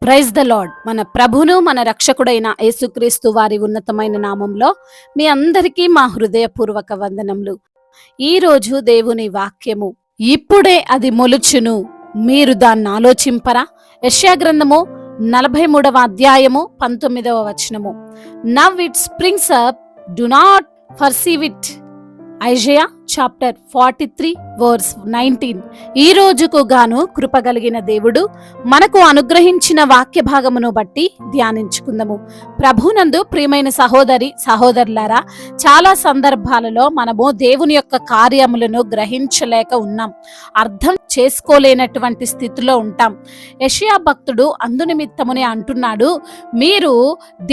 Praise the lord. మన ప్రభును మన రక్షకుడైన యేసుక్రీస్తు వారి ఉన్నతమైన నామంలో మీ అందరికీ మా హృదయపూర్వక వందనములు. ఈరోజు దేవుని వాక్యము, ఇప్పుడే అది మొలుచును, మీరు దాన్ని ఆలోచింపరా. యెషయా గ్రంథము 43వ అధ్యాయము 19వ వచనము. Now it springs up, do not perceive it. Isaiah chapter 43 verse 19. ఈ రోజుకు గాను కృపగలిగిన దేవుడు మనకు అనుగ్రహించిన వాక్య భాగమును బట్టి ధ్యానించుకుందాము. ప్రభునందు ప్రియమైన సహోదరి సహోదరులారా, చాలా సందర్భాలలో మనము దేవుని యొక్క కార్యములను గ్రహించలేక ఉన్నాం, అర్థం చేసుకోలేనటువంటి స్థితిలో ఉంటాం. యెషయా భక్తుడు అందునిమిత్తమునే అంటున్నాడు, మీరు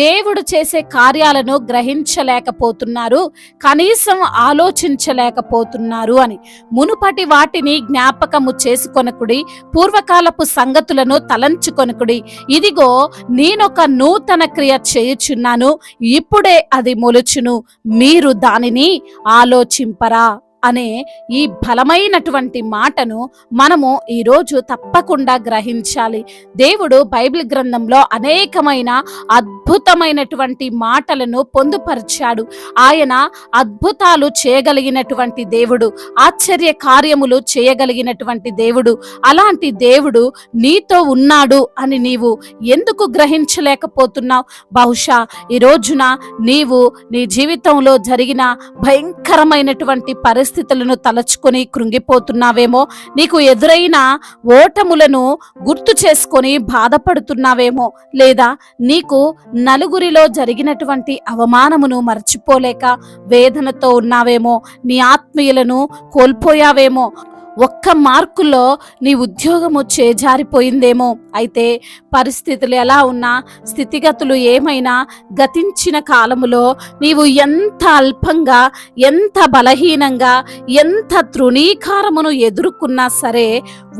దేవుడు చేసే కార్యాలను గ్రహించలేకపోతున్నారు, కనీసం ఆలోచించలేకపోతున్నారు అని. మునుపటి వాటిని జ్ఞాపకము చేసుకొనకుడి, పూర్వకాలపు సంగతులను తలంచుకొనకుడి. ఇదిగో నేనొక నూతన క్రియ చేయుచున్నాను, ఇప్పుడే అది మొలుచును, మీరు దానిని ఆలోచింపరా అనే ఈ బలమైనటువంటి మాటను మనము ఈరోజు తప్పకుండా గ్రహించాలి. దేవుడు బైబిల్ గ్రంథంలో అనేకమైన అద్భుతమైనటువంటి మాటలను పొందుపరిచాడు. ఆయన అద్భుతాలు చేయగలిగినటువంటి దేవుడు, ఆశ్చర్య కార్యములు చేయగలిగినటువంటి దేవుడు. అలాంటి దేవుడు నీతో ఉన్నాడు అని నీవు ఎందుకు గ్రహించలేకపోతున్నావు? బహుశా ఈ రోజున నీవు నీ జీవితంలో జరిగిన భయంకరమైనటువంటి పరిస్థితులను తలచుకొని కృంగిపోతున్నావేమో, నీకు ఎదురైన ఓటములను గుర్తు చేసుకొని బాధపడుతున్నావేమో, లేదా నీకు నలుగురిలో జరిగినటువంటి అవమానమును మర్చిపోలేక వేదనతో ఉన్నావేమో, నీ ఆత్మీయులను కోల్పోయావేమో, ఒక్క మార్కులో నీ ఉద్యోగము చేజారిపోయిందేమో. అయితే పరిస్థితులు ఎలా ఉన్నా, స్థితిగతులు ఏమైనా, గతించిన కాలములో నీవు ఎంత అల్పంగా, ఎంత బలహీనంగా, ఎంత తృణీకారమును ఎదుర్కొన్నా సరే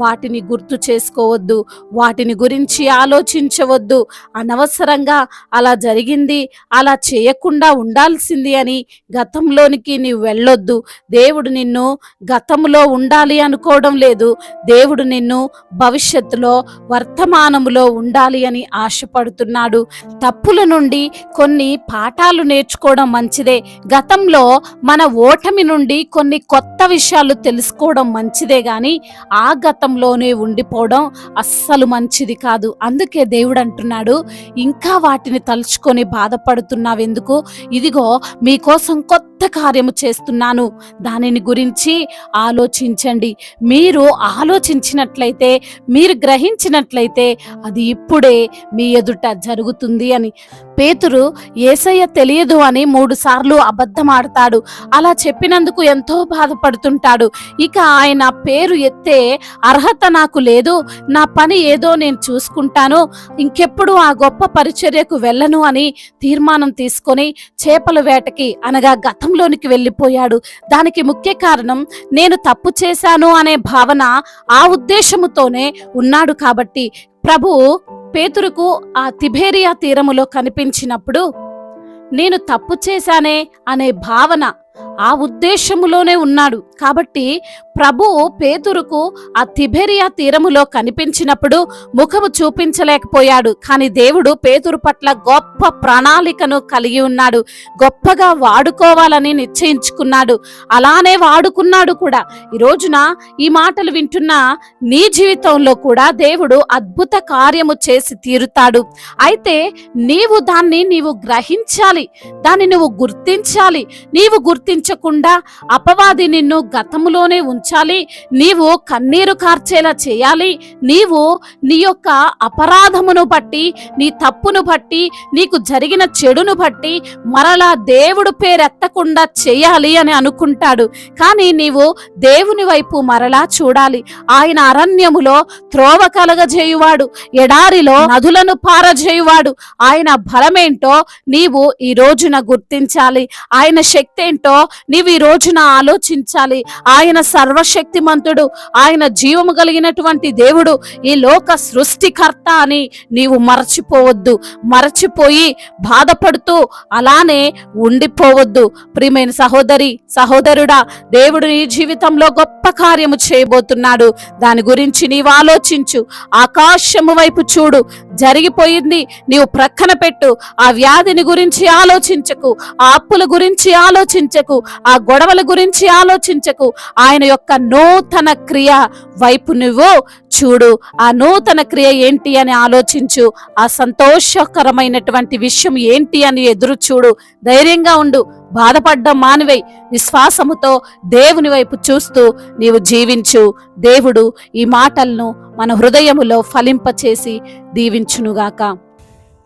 వాటిని గుర్తు చేసుకోవద్దు, వాటిని గురించి ఆలోచించవద్దు. అనవసరంగా అలా జరిగింది, అలా చేయకుండా ఉండాల్సింది అని గతంలోనికి నీవు వెళ్ళొద్దు. దేవుడు నిన్ను గతంలో ఉండాలి అనుకోవడం లేదు, దేవుడు నిన్ను భవిష్యత్తులో వర్తమానములో ఉండాలి అని ఆశపడుతున్నాడు. తప్పుల నుండి కొన్ని పాఠాలు నేర్చుకోవడం మంచిదే, గతంలో మన ఓటమి నుండి కొన్ని కొత్త విషయాలు తెలుసుకోవడం మంచిదే, గాని ఆ గతంలోనే ఉండిపోవడం అస్సలు మంచిది కాదు. అందుకే దేవుడు అంటున్నాడు, ఇంకా వాటిని తలుచుకొని బాధపడుతున్నావెందుకు? ఇదిగో మీకోసం కొత్త కార్యము చేస్తున్నాను, దానిని గురించి ఆలోచించండి. మీరు ఆలోచించినట్లయితే, మీరు గ్రహించినట్లయితే అది ఇప్పుడే మీ ఎదుట జరుగుతుంది అని. పేతురు యేసయ్య తెలియదు అని 3 సార్లు అబద్ధమాడతాడు. అలా చెప్పినందుకు ఎంతో బాధపడుతుంటాడు. ఇక ఆయన పేరు ఎత్తే అర్హత నాకు లేదు, నా పని ఏదో నేను చూసుకుంటాను, ఇంకెప్పుడు ఆ గొప్ప పరిచర్యకు వెళ్ళను అని తీర్మానం తీసుకొని చేపల వేటకి అనగా గతంలోనికి వెళ్ళిపోయాడు. దానికి ముఖ్య కారణం నేను తప్పు చేశాను అనే భావన, ఆ ఉద్దేశముతోనే ఉన్నాడు. కాబట్టి ప్రభువు పేతురుకు ఆ తిబేరియా తీరములో కనిపించినప్పుడు నేను తప్పు చేశానే అనే భావన, ఆ ఉద్దేశములోనే ఉన్నాడు. కాబట్టి ప్రభువు పేతురుకు ఆ తిబేరియా తీరములో కనిపించినప్పుడు ముఖము చూపించలేకపోయాడు. కానీ దేవుడు పేతురు పట్ల గొప్ప ప్రణాళికను కలిగి ఉన్నాడు, గొప్పగా వాడుకోవాలని నిశ్చయించుకున్నాడు, అలానే వాడుకున్నాడు కూడా. ఈ రోజున ఈ మాటలు వింటున్న నీ జీవితంలో కూడా దేవుడు అద్భుత కార్యము చేసి తీరుతాడు. అయితే నీవు గ్రహించాలి, దాన్ని నువ్వు గుర్తించాలి. నీవు గుర్తించకుండా అపవాది నిన్ను గతములోనే ఉంచాలి, నీవు కన్నీరు కార్చేలా చేయాలి. నీవు నీ యొక్క అపరాధమును బట్టి, నీ తప్పును బట్టి, నీకు జరిగిన చెడును బట్టి మరలా దేవుడు పేరెత్తకుండా చేయాలి అని అనుకుంటాడు. కానీ నీవు దేవుని వైపు మరలా చూడాలి. ఆయన అరణ్యములో త్రోవ కలగజేయువాడు, ఎడారిలో నదులను పారజేయువాడు. ఆయన బలమేంటో నీవు ఈ రోజున గుర్తించాలి, ఆయన శక్తి ఏంటో నీవు ఈ రోజున ఆలోచించాలి. ఆయన సర్వశక్తిమంతుడు, ఆయన జీవము కలిగినటువంటి దేవుడు, ఈ లోక సృష్టికర్త అని నీవు మరచిపోవద్దు. మరచిపోయి బాధపడుతూ అలానే ఉండిపోవద్దు. ప్రియమైన సహోదరి, సహోదరుడా, దేవుడు నీ జీవితంలో గొప్ప కార్యము చేయబోతున్నాడు. దాని గురించి నీవు ఆలోచించు. ఆకాశము వైపు చూడు. జరిగిపోయింది నీవు ప్రక్కన పెట్టు. ఆ వ్యాధిని గురించి ఆలోచించకు, ఆ అప్పుల గురించి ఆలోచించకు, ఆ గొడవల గురించి ఆలోచించకు. ఆయన యొక్క నూతన క్రియ వైపు నువ్వు చూడు. ఆ నూతన క్రియ ఏంటి అని ఆలోచించు. ఆ సంతోషకరమైనటువంటి విషయం ఏంటి అని ఎదురు చూడు. ధైర్యంగా ఉండు. బాధపడ్డం మానివేయి. విశ్వాసముతో దేవుని వైపు చూస్తూ నీవు జీవించు. దేవుడు ఈ మాటలను మన హృదయములో ఫలింపచేసి దీవించునుగాక.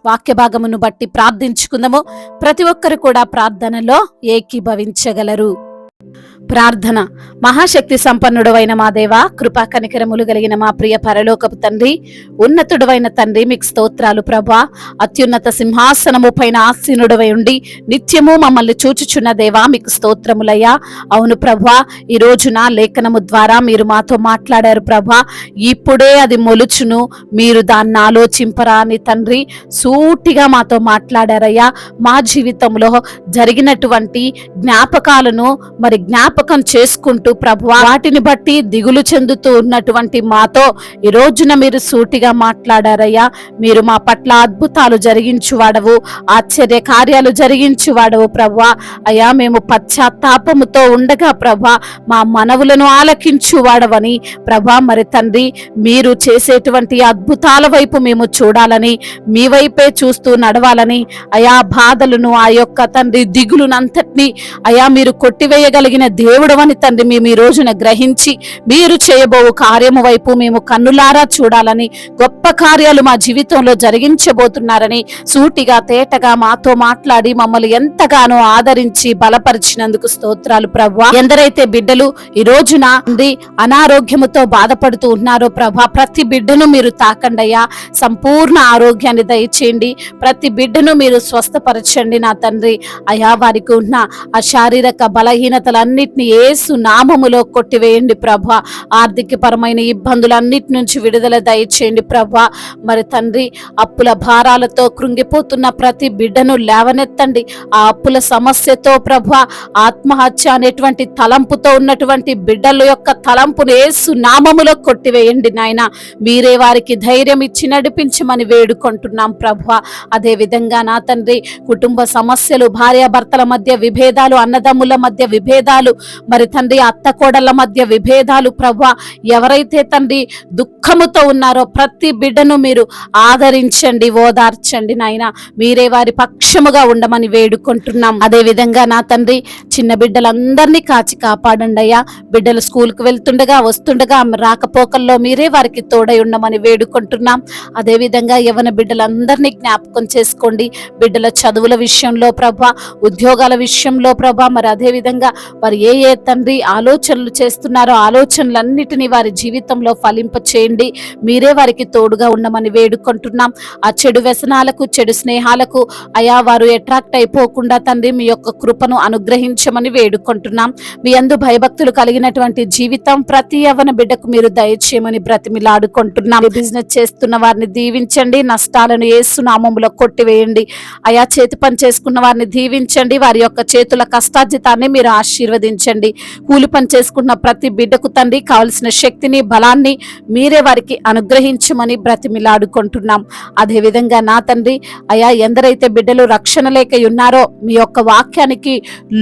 వాక్య భాగమును బట్టి ప్రార్థించుకుందాము. ప్రతి ఒక్కరు కూడా ప్రార్థనలో ఏకీభవించగలరు. ప్రార్థన. మహాశక్తి సంపన్నుడవైన మా దేవా, కృపా కనికరములు కలిగిన మా ప్రియ పరలోకపు తండ్రి, ఉన్నతుడవైన తండ్రి, మీకు స్తోత్రాలు ప్రభా. అత్యున్నత సింహాసనము పైన ఆసీనుడవై ఉండి నిత్యము మమ్మల్ని చూచుచున్న దేవా, మీకు స్తోత్రములయ్యా. అవును ప్రభా, ఈ రోజున లేఖనము ద్వారా మీరు మాతో మాట్లాడారు ప్రభా. ఇప్పుడే అది మొలుచును, మీరు దాన్ని ఆలోచింపరా అని తండ్రి సూటిగా మాతో మాట్లాడారయ్యా. మా జీవితంలో జరిగినటువంటి జ్ఞాపకాలను జ్ఞాపకం చేసుకుంటూ ప్రభువా, వాటిని బట్టి దిగులు చెందుతూ ఉన్నటువంటి మాతో ఈ రోజున మీరు సూటిగా మాట్లాడారయ్యా. మీరు మా పట్ల అద్భుతాలు జరిగించువాడవు, ఆశ్చర్య కార్యాలు జరిగించువాడవు ప్రభువా. అయ్యా, మేము పశ్చాత్తాపముతో ఉండగా ప్రభా మా మనవులను ఆలకించువాడవని ప్రభా, మరి తండ్రి మీరు చేసేటువంటి అద్భుతాల వైపు మేము చూడాలని, మీ వైపే చూస్తూ నడవాలని అయా, బాధలను ఆ యొక్క తండ్రి దిగులునంతటినీ అయా మీరు కొట్టివేయగలిగిన దేవుడవని తండ్రి మేము ఈ రోజున గ్రహించి మీరు చేయబో కార్యము వైపు మేము కన్నులారా చూడాలని, గొప్ప కార్యాలు మా జీవితంలో జరిగించబోతున్నారని సూటిగా తేటగా మాతో మాట్లాడి మమ్మల్ని ఎంతగానో ఆదరించి బలపరిచినందుకు స్తోత్రాలు ప్రభువా. ఎందరైతే బిడ్డలు ఈ రోజున అనారోగ్యముతో బాధపడుతూ ఉన్నారో ప్రభా, ప్రతి బిడ్డను మీరు తాకండయ్యా. సంపూర్ణ ఆరోగ్యాన్ని దయచేయండి. ప్రతి బిడ్డను మీరు స్వస్థపరచండి నా తండ్రి. అయా, వారికి ఉన్న ఆ శారీరక బలహీనతలన్నిటిని యేసు నామములో కొట్టివేయండి ప్రభా. ఆర్థిక పరమైన ఇబ్బందులన్నిటి నుంచి విడుదల దయచేయండి ప్రభా. మరి తండ్రి, అప్పుల భారాలతో కృంగిపోతున్న ప్రతి బిడ్డను లేవనెత్తండి. ఆ అప్పుల సమస్యతో ప్రభా, ఆత్మహత్య అనేటువంటి తలంపుతో ఉన్నటువంటి బిడ్డల యొక్క తలంపును యేసు నామములో కొట్టివేయండి నాయన. మీరే వారికి ధైర్యం ఇచ్చి నడిపించమని వేడుకుంటున్నాం ప్రభా. అదే విధంగా నా తండ్రి, కుటుంబ సమస్యలు, భార్యాభర్తల మధ్య విభేదాలు, అన్నదమ్ముల మధ్య విభేదాలు, మరి తండ్రి అత్త కోడళ్ళ మధ్య విభేదాలు ప్రభా, ఎవరైతే తండ్రి దుఃఖముతో ఉన్నారో ప్రతి బిడ్డను మీరు ఆదరించండి, ఓదార్చండి నాయన. మీరే వారి పక్షముగా ఉండమని వేడుకుంటున్నాం. అదే విధంగా నా తండ్రి, చిన్న బిడ్డలందరినీ కాచి కాపాడండి అయ్యా. బిడ్డలు స్కూల్కి వెళ్తుండగా వస్తుండగా రాకపోకల్లో మీరే వారికి తోడై ఉండమని వేడుకుంటున్నాం. అదే విధంగా యవ్వన బిడ్డలందరినీ జ్ఞాపకం చేసుకోండి. బిడ్డల చదువుల విషయంలో ప్రభా, ఉద్యోగాల విషయంలో ప్రభా, మరి అదే విధంగా వారు ఏ తండ్రి ఆలోచనలు చేస్తున్నారో ఆలోచనలన్నిటినీ వారి జీవితంలో ఫలింప చేయండి. మీరే వారికి తోడుగా ఉండమని వేడుకుంటున్నాం. ఆ చెడు వ్యసనాలకు, చెడు స్నేహాలకు అయా వారు అట్రాక్ట్ అయిపోకుండా తండ్రి మీ యొక్క కృపను అనుగ్రహించమని వేడుకుంటున్నాం. మీ యందు భయభక్తులు కలిగినటువంటి జీవితం ప్రతి యవ్వన బిడ్డకు మీరు దయచేయమని బ్రతిమిలాడుకుంటున్నాం. బిజినెస్ చేస్తున్న వారిని దీవించండి, నష్టాలను యేసు నామములో కొట్టివేయండి. అయా, చేతి పని చేసుకున్న వారిని దీవించండి. వారి యొక్క చేతుల కష్టార్జితాన్ని మీరు ఆశీర్వదించండి. కూలి పని చేసుకున్న ప్రతి బిడ్డకు తండ్రి కావలసిన శక్తిని, బలాన్ని మీరే వారికి అనుగ్రహించమని బ్రతిమిలాడుకుంటున్నాం. అదే విధంగా నా తండ్రి, అయా, ఎందరైతే బిడ్డలు రక్షణ లేక ఉన్నారో, మీ యొక్క వాక్యానికి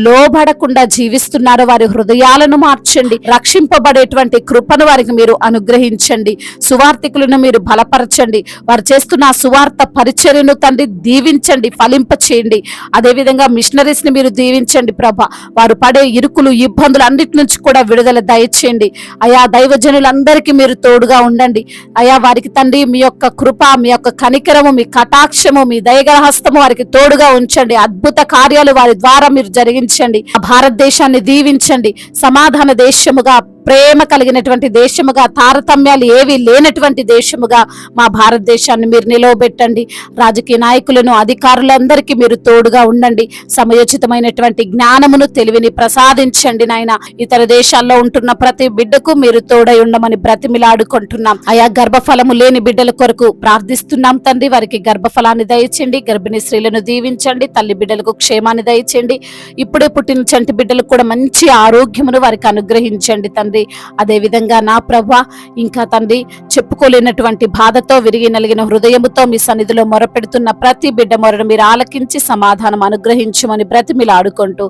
లోబడకుండా జీవిస్తున్నారో వారి హృదయాలను మార్చండి. రక్షింపబడేటువంటి కృపను వారికి మీరు అనుగ్రహించండి. సువార్థికులను మీరు బలపరచండి. వారు చేస్తున్న సువార్త పరిచర్యను తండ్రి దీవించండి, ఫలింప చేయండి. అదే విధంగా మిషనరీస్ ని మీరు దీవించండి ప్రభా. వారు పడే ఇరుకులు, ఇబ్బందులు అన్నిటి నుంచి కూడా విడుదల దయచేయండి. అయా, దైవజనులందరికీ మీరు తోడుగా ఉండండి. అయా, వారికి తండ్రి మీ యొక్క కృప, మీ యొక్క కనికరము, మీ కటాక్షము, మీ దయగల హస్తము వారికి తోడుగా ఉంచండి. అద్భుత కార్యాలు వారి ద్వారా మీరు జరిగించండి. భారతదేశాన్ని దీవించండి. సమాధాన దేశముగా, ప్రేమ కలిగినటువంటి దేశముగా, తారతమ్యాలు ఏవి లేనటువంటి దేశముగా మా భారతదేశాన్ని మీరు నిలవబెట్టండి. రాజకీయ నాయకులను, అధికారులందరికీ మీరు తోడుగా ఉండండి. సమయోచితమైనటువంటి జ్ఞానమును, తెలివిని ప్రసాదించండి. దీవించండి నాయన. ఇతర దేశాల్లో ఉంటున్న ప్రతి బిడ్డకు మీరు తోడై ఉండమని బ్రతిమిలాడుకుంటున్నాం. ఆయా గర్భఫలము లేని బిడ్డల కొరకు ప్రార్థిస్తున్నాం తండ్రి. వారికి గర్భఫలాన్ని దయచేయండి, గర్భిణీ స్త్రీలను దీవించండి, తల్లి బిడ్డలకు క్షేమాన్ని దయచేయండి. ఇప్పుడే పుట్టిన చంటి బిడ్డలకు కూడా మంచి ఆరోగ్యమును వారికి అనుగ్రహించండి తండ్రి. అదే విధంగా నా ప్రభువా, ఇంకా తండ్రి చెప్పుకోలేనటువంటి బాధతో విరిగి నలిగిన హృదయముతో మీ సన్నిధిలో మొరపెడుతున్న ప్రతి బిడ్డ మొరను మీరు ఆలకించి సమాధానం అనుగ్రహించమని బ్రతిమిలాడుకుంటూ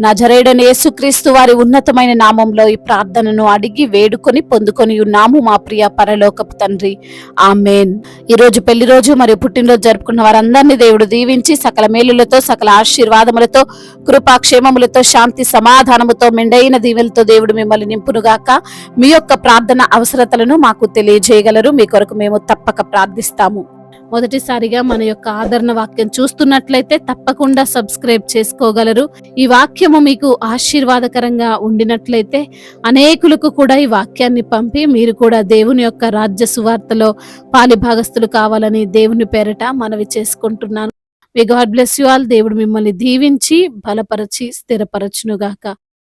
నజరేయుడైన యేసుక్రీస్తు వారి ఉన్నతమైన నామంలో ఈ ప్రార్థనను అడిగి వేడుకొని పొందుకొని ఉన్నాము మా ప్రియ పరలోకపు తండ్రి, ఆమేన్. ఈరోజు పెళ్లి రోజు మరియు పుట్టినరోజు జరుపుకున్న వారందరినీ దేవుడు దీవించి సకల మేలులతో, సకల ఆశీర్వాదములతో, కృపాక్షేమములతో, శాంతి సమాధానముతో, మెండైన దీవెలతో దేవుడు మిమ్మల్ని నింపునుగాక. మీ యొక్క ప్రార్థన అవసరతలను మాకు తెలియజేయగలరు. మీ కొరకు మేము తప్పక ప్రార్థిస్తాము. మొదటిసారిగా మన యొక్క ఆదరణ వాక్యం చూస్తున్నట్లయితే తప్పకుండా సబ్స్క్రైబ్ చేసుకోగలరు. ఈ వాక్యము మీకు ఆశీర్వాదకరంగా ఉండినట్లయితే అనేకులకు కూడా ఈ వాక్యాన్ని పంపి మీరు కూడా దేవుని యొక్క రాజ్య సువార్తలో పాలిభాగస్తులు కావాలని దేవుని పేరట మనవి చేసుకుంటున్నాను. May God bless you all. దేవుడు మిమ్మల్ని దీవించి బలపరచి స్థిరపరచునుగాక.